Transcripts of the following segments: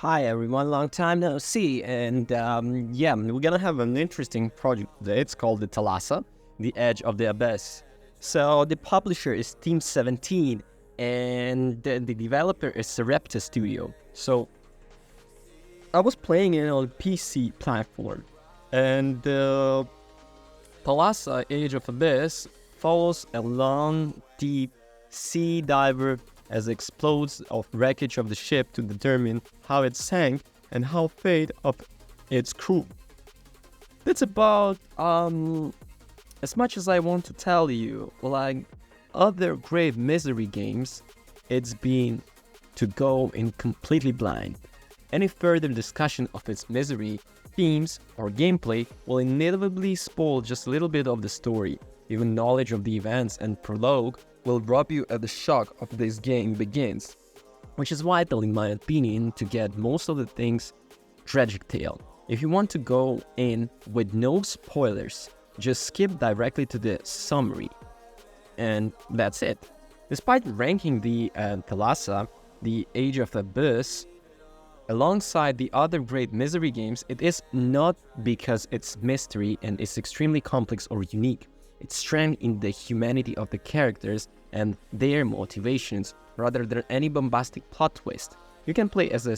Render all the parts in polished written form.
Hi everyone, long time no see, and yeah, we're gonna have an interesting project today. It's called the Thalassa, the Edge of the Abyss. So the publisher is Team 17, and the developer is Sarepta Studio. So I was playing it on PC platform, and Thalassa, Age of Abyss, follows a long, deep sea diver as it explodes of wreckage of the ship to determine how it sank and how fate of its crew. That's about as much as I want to tell you. Like other grave misery games, it's been to go in completely blind. Any further discussion of its misery, themes, or gameplay will inevitably spoil just a little bit of the story. Even knowledge of the events and prologue will rob you at the shock of this game begins, which is vital in my opinion to get most of the things tragic tale. If you want to go in with no spoilers, just skip directly to the summary, and that's it. Despite ranking the Thalassa, the Age of Abyss, alongside the other great misery games, it is not because it's mystery and is extremely complex or unique. Its strength in the humanity of the characters and their motivations rather than any bombastic plot twist. You can play as a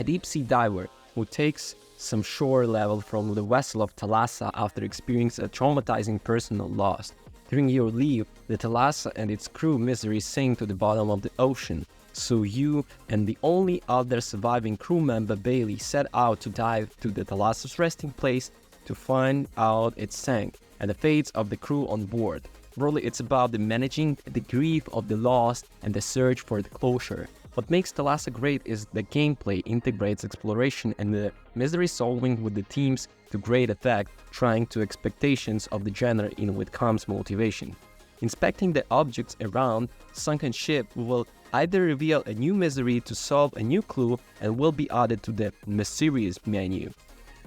deep sea diver who takes some shore level from the vessel of Thalassa after experiencing a traumatizing personal loss. During your leave, the Thalassa and its crew misery sink to the bottom of the ocean. So you and the only other surviving crew member, Bailey, set out to dive to the Thalassa's resting place to find out it sank and the fates of the crew on board. Really, it's about the managing the grief of the lost and the search for the closure. What makes Thalassa great is the gameplay integrates exploration and the misery solving with the teams to great effect, trying to expectations of the genre in with comes motivation. Inspecting the objects around sunken ship will either reveal a new misery to solve a new clue and will be added to the mysterious menu.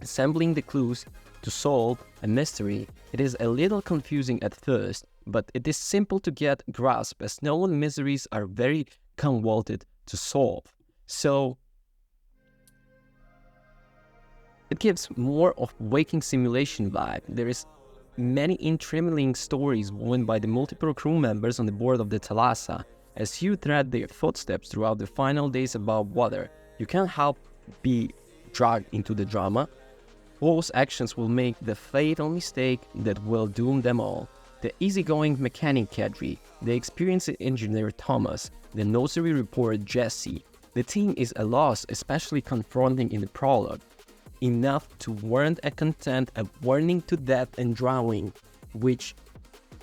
Assembling the clues to solve a mystery, it is a little confusing at first, but it is simple to get grasp as known miseries are very convoluted to solve. So it gives more of waking simulation vibe. There is many intriguing stories woven by the multiple crew members on the board of the Thalassa. As you tread their footsteps throughout the final days above water, you can't help be dragged into the drama. Those actions will make the fatal mistake that will doom them all. The easygoing mechanic Kadri, the experienced engineer Thomas, the nursery reporter Jesse. The team is a loss, especially confronting in the prologue, enough to warrant a content, a warning to death and drowning, which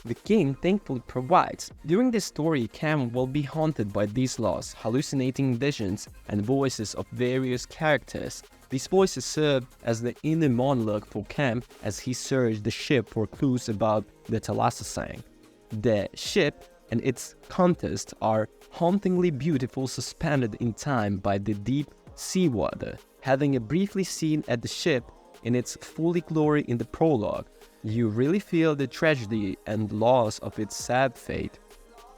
the game thankfully provides. During this story, Cam will be haunted by these loss, hallucinating visions and voices of various characters. These voices serve as the inner monologue for Cam as he searched the ship for clues about the Thalassa sank. The ship and its contents are hauntingly beautiful, suspended in time by the deep seawater. Having a briefly seen at the ship in its fully glory in the prologue, you really feel the tragedy and loss of its sad fate.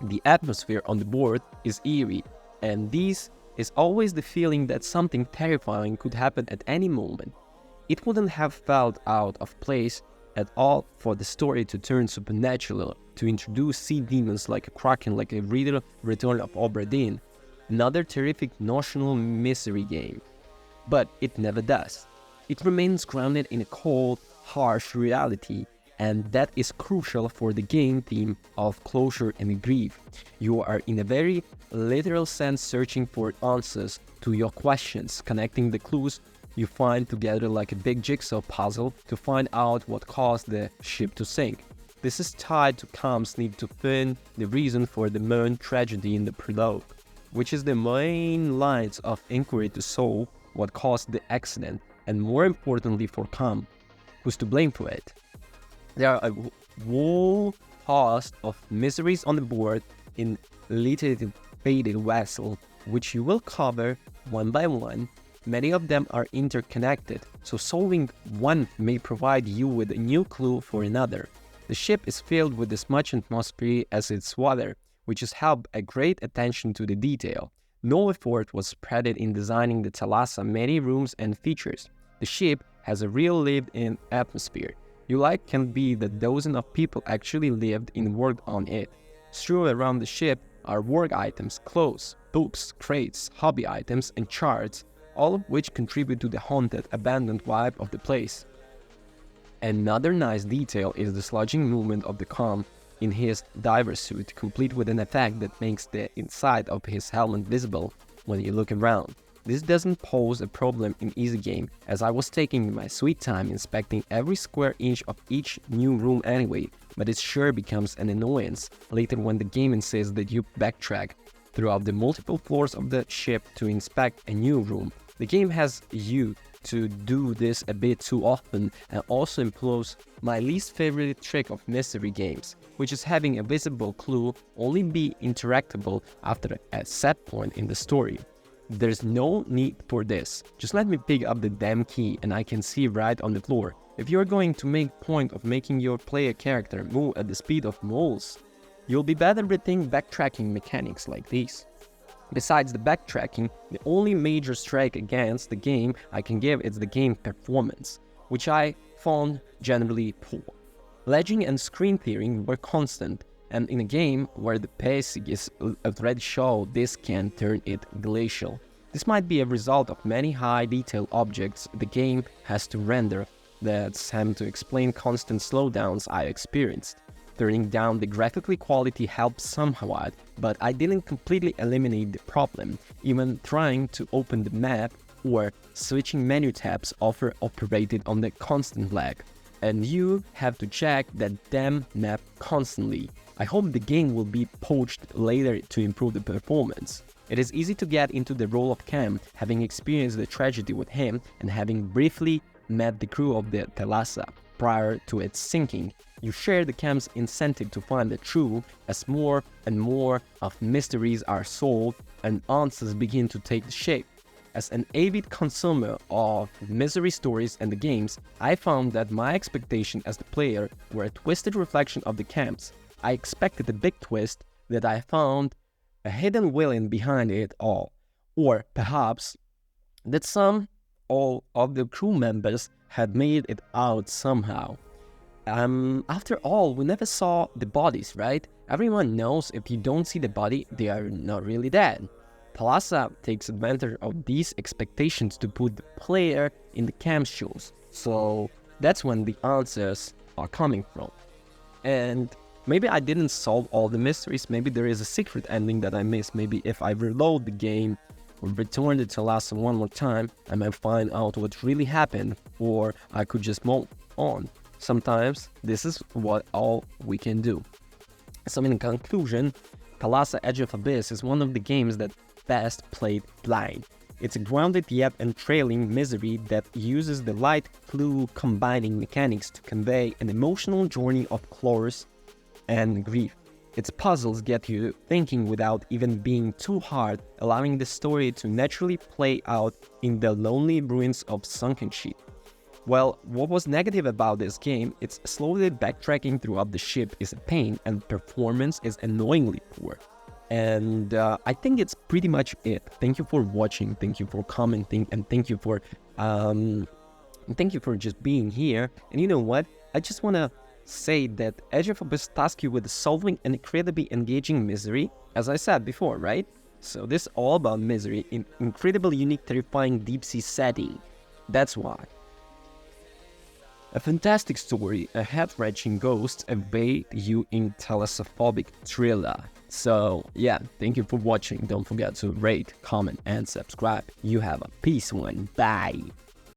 The atmosphere on the board is eerie, and this is always the feeling that something terrifying could happen at any moment. It wouldn't have felt out of place at all for the story to turn supernatural, to introduce sea demons like a kraken, like a Return of Obra Dinn, another terrific notional misery game. But it never does. It remains grounded in a cold, harsh reality, and that is crucial for the game theme of closure and grief. You are in a very literal sense searching for answers to your questions, connecting the clues you find together like a big jigsaw puzzle to find out what caused the ship to sink. This is tied to Cam's need to find the reason for the main tragedy in the prologue, which is the main lines of inquiry to solve what caused the accident, and more importantly for Cam, who's to blame for it. There are a whole host of miseries on the board in littered faded vessel, which you will cover one by one. Many of them are interconnected, so solving one may provide you with a new clue for another. The ship is filled with as much atmosphere as its water, which has helped a great attention to the detail. No effort was spread in designing the Thalassa many rooms and features. The ship has a real lived-in atmosphere. You can be the dozen of people actually lived and worked on it. Strewn around the ship are work items, clothes, books, crates, hobby items, and charts, all of which contribute to the haunted, abandoned vibe of the place. Another nice detail is the sludging movement of the calm in his diver suit, complete with an effect that makes the inside of his helmet visible when you look around. This doesn't pose a problem in easy game, as I was taking my sweet time inspecting every square inch of each new room anyway, but it sure becomes an annoyance later when the game insists that you backtrack throughout the multiple floors of the ship to inspect a new room. The game has you to do this a bit too often and also employs my least favorite trick of mystery games, which is having a visible clue only be interactable after a set point in the story. There's no need for this. Just let me pick up the damn key and I can see right on the floor. If you're going to make point of making your player character move at the speed of moles, you'll be better rethink backtracking mechanics like these. Besides the backtracking, the only major strike against the game I can give is the game performance, which I found generally poor. Lagging and screen tearing were constant, and in a game where the pacing is already show, this can turn it glacial. This might be a result of many high-detail objects the game has to render that's having to explain constant slowdowns I experienced. Turning down the graphical quality helped somewhat, but I didn't completely eliminate the problem. Even trying to open the map or switching menu tabs operated on the constant lag, and you have to check that damn map constantly. I hope the game will be patched later to improve the performance. It is easy to get into the role of Cam, having experienced the tragedy with him and having briefly met the crew of the Thalassa prior to its sinking. You share the Cam's incentive to find the truth as more and more of mysteries are solved and answers begin to take shape. As an avid consumer of mystery stories and the games, I found that my expectations as the player were a twisted reflection of the Cam's. I expected a big twist that I found a hidden villain behind it all, or perhaps that all of the crew members had made it out somehow. After all, we never saw the bodies, right? Everyone knows if you don't see the body, they are not really dead. Thalassa takes advantage of these expectations to put the player in the Cam's shoes, so that's when the answers are coming from. And maybe I didn't solve all the mysteries, maybe there is a secret ending that I missed, maybe if I reload the game or return to Thalassa one more time, I might find out what really happened, or I could just move on. Sometimes this is all we can do. So in conclusion, Thalassa Edge of Abyss is one of the games that best played blind. It's a grounded yet entrailing misery that uses the light clue combining mechanics to convey an emotional journey of horror and grief. Its puzzles get you thinking without even being too hard, allowing the story to naturally play out in the lonely ruins of sunken ship. Well, what was negative about this game, its slowly backtracking throughout the ship is a pain and performance is annoyingly poor. And I think it's pretty much it. Thank you for watching, thank you for commenting, and thank you for just being here. And you know what? I just want to say that Edge of Abyss tasks you with solving an incredibly engaging misery, as I said before, right? So this is all about misery in incredibly unique, terrifying deep-sea setting. That's why. A fantastic story, a heart-wrenching ghost await you in thalassophobic thriller. So yeah, thank you for watching. Don't forget to rate, comment, and subscribe. You have a peace one. Bye.